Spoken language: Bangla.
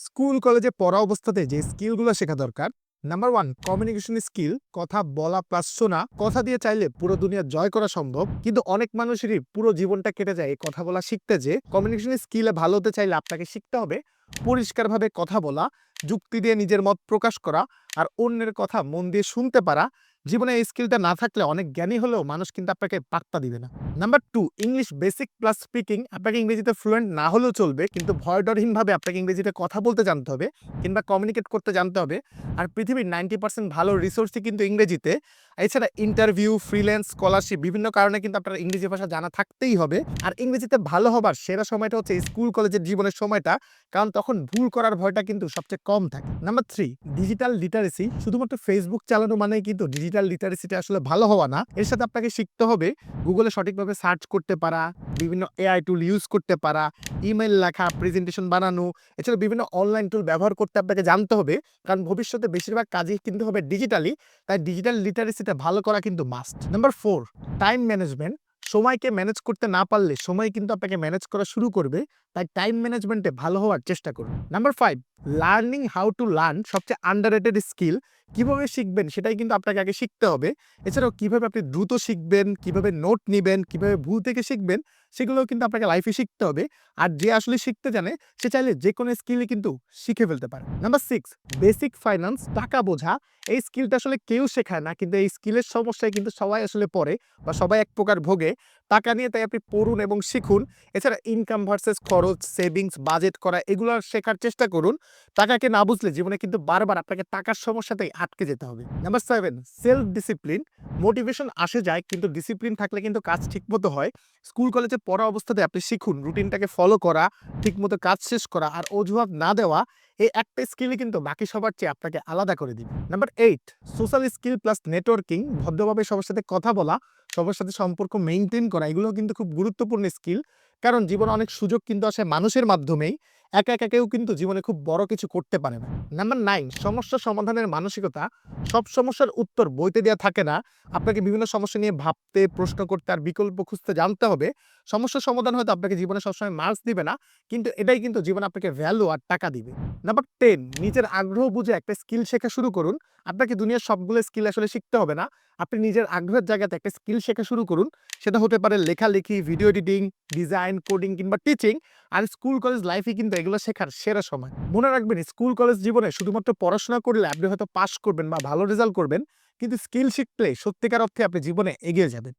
স্কুল কলেজে পড়া অবস্থাতে যে স্কিলগুলো শেখা দরকার। নাম্বার 1 কমিউনিকেশন স্কিল, কথা বলা প্লাস শোনা। কথা দিয়ে চাইলে পুরো দুনিয়া জয় করা সম্ভব, কিন্তু অনেক মানুষেরই পুরো জীবনটা কেটে যায় এই কথা বলা শিখতে। যে কমিউনিকেশন স্কিলে ভালো হতে চাইলে আপনাকে শিখতে হবে পরিষ্কারভাবে কথা বলা, যুক্তি দিয়ে নিজের মত প্রকাশ করা, আর অন্যের কথা মন দিয়ে শুনতে পারা। জীবনে এই স্কিলটা না থাকলে অনেক জ্ঞানী হলেও মানুষ কিন্তু আপনাকে পাত্তা দিবে না। Number 2 English basic plus speaking. আপনাকে ইংরেজিতে ফ্লুয়েন্ট না হলেও চলবে, কিন্তু ভয়ডরহীনভাবে আপনাকে ইংরেজিতে কথা বলতে জানতে হবে কিংবা কমিউনিকেট করতে জানতে হবে। আর পৃথিবীর 90% ভালো রিসোর্সই কিন্তু ইংরেজিতে। এছাড়া ইন্টারভিউ, ফ্রিল্যান্স, স্কলারশিপ বিভিন্ন কারণে কিন্তু আপনার ইংরেজি ভাষা জানা থাকতেই হবে। আর ইংরেজিতে ভালো হবার সেরা সময়টা হচ্ছে স্কুল কলেজের জীবনের সময়টা, কারণ তখন ভুল করার ভয়টা কিন্তু সবচেয়ে কম থাকে। Number 3 digital literacy. শুধুমাত্র ফেসবুক চালানো মানেই কিন্তু ডিজিটাল লিটারেসিটা আসলে ভালো হওয়া না। এর সাথে আপনাকে শিখতে হবে গুগলে সঠিকভাবে সার্চ করতে পারা, বিভিন্ন এআই টুল ইউজ করতে পারা, ইমেইল লেখা, প্রেজেন্টেশন বানানো। এছাড়া বিভিন্ন অনলাইন টুল ব্যবহার করতে আপনাকে জানতে হবে, কারণ ভবিষ্যতে বেশিরভাগ কাজই কিন্তু হবে ডিজিটালি। তাই ডিজিটাল লিটারেসিটা ভালো করা কিন্তু মাস্ট। Number 4 time management. সময়কে ম্যানেজ করতে না পারলে সময় কিন্তু আপনাকে ম্যানেজ করা শুরু করবে। তাই টাইম ম্যানেজমেন্টে ভালো হওয়ার চেষ্টা করুন। Number 5 learning how to learn. সবচেয়ে আন্ডাররেটেড স্কিল। কিভাবে শিখবেন সেটাই কিন্তু আপনাকে আগে শিখতে হবে। এছাড়াও কিভাবে আপনি দ্রুত শিখবেন, কিভাবে নোট নিবেন, কিভাবে ভুল থেকে শিখবেন, সেগুলোও কিন্তু আপনাকে লাইফে শিখতে হবে। আর যে আসলে শিখতে জানে সে চাইলে যেকোনো স্কিলই কিন্তু শিখে ফেলতে পারে। নাম্বার 6 বেসিক ফাইন্যান্স, টাকা বোঝা। এই স্কিলটা আসলে কেউ শেখায় না, কিন্তু এই স্কিলের সমস্যায় কিন্তু সবাই আসলে পড়ে বা সবাই এক প্রকার ভোগে। টাকা নিয়ে তাই আপনি পড়ুন এবং শিখুন। এছাড়া ইনকাম ভার্সেস খরচ, সেভিংস, বাজেট করা এগুলো শেখার চেষ্টা করুন। টাকাকে না বুঝলে জীবনে কিন্তু বারবার আপনাকে টাকার সমস্যাতেই আটকে যেতে হবে। Number 7 self discipline. মোটিভেশন আসে যায়, কিন্তু ডিসিপ্লিন থাকলে কিন্তু কাজ ঠিকমতো হয়। স্কুল কলেজে পড়া অবস্থাতে আপনি শিখুন রুটিনটাকে ফলো করা, ঠিকমতো কাজ শেষ করা আর অজুহাত না দেওয়া। এই একটা স্কিলই কিন্তু বাকি সবার চেয়ে আপনাকে আলাদা করে দিবে। Number 8 social skill plus networking. ভদ্রভাবে সবার সাথে কথা বলা, সবার সাথে সম্পর্ক মেইনটেইন করা, এগুলো কিন্তু খুব গুরুত্বপূর্ণ স্কিল। কারণ জীবনে অনেক সুযোগ কিন্তু আসে মানুষের মাধ্যমেই। একা একা কেউ কিন্তু জীবনে খুব বড় কিছু করতে পারে না। নাম্বার 9 সমস্যা সমাধানের মানসিকতা। সব সমস্যার উত্তর বইতে দেওয়া থাকে না। আপনাকে বিভিন্ন সমস্যা নিয়ে ভাবতে, প্রশ্ন করতে আর বিকল্প খুঁজতে জানতে হবে। সমস্যার সমাধান হয়তো আপনাকে জীবনে সবসময় মার্কস দিবে না, কিন্তু এটাই কিন্তু জীবনে আপনাকে ভ্যালু আর টাকা দিবে। নাম্বার 10 নিজের আগ্রহ বুঝে একটা স্কিল শেখা শুরু করুন। আপনাকে দুনিয়ার সবগুলো স্কিল আসলে শিখতে হবে না। আপনি নিজের আগ্রহের জায়গাতে একটা স্কিল শেখা শুরু করুন। সেটা হতে পারে লেখালেখি, ভিডিও এডিটিং, ডিজাইন, কোডিং কিংবা টিচিং। আর স্কুল কলেজ লাইফে কিন্তু এগুলো শেখার সেরা সময়। মনে রাখবেন স্কুল কলেজ জীবনে শুধুমাত্র পড়াশোনা করলে আপনি হয়তো পাস করবেন বা ভালো রেজাল্ট করবেন, কিন্তু স্কিল শিখলে সত্যিকার অর্থে আপনি জীবনে এগিয়ে যাবেন।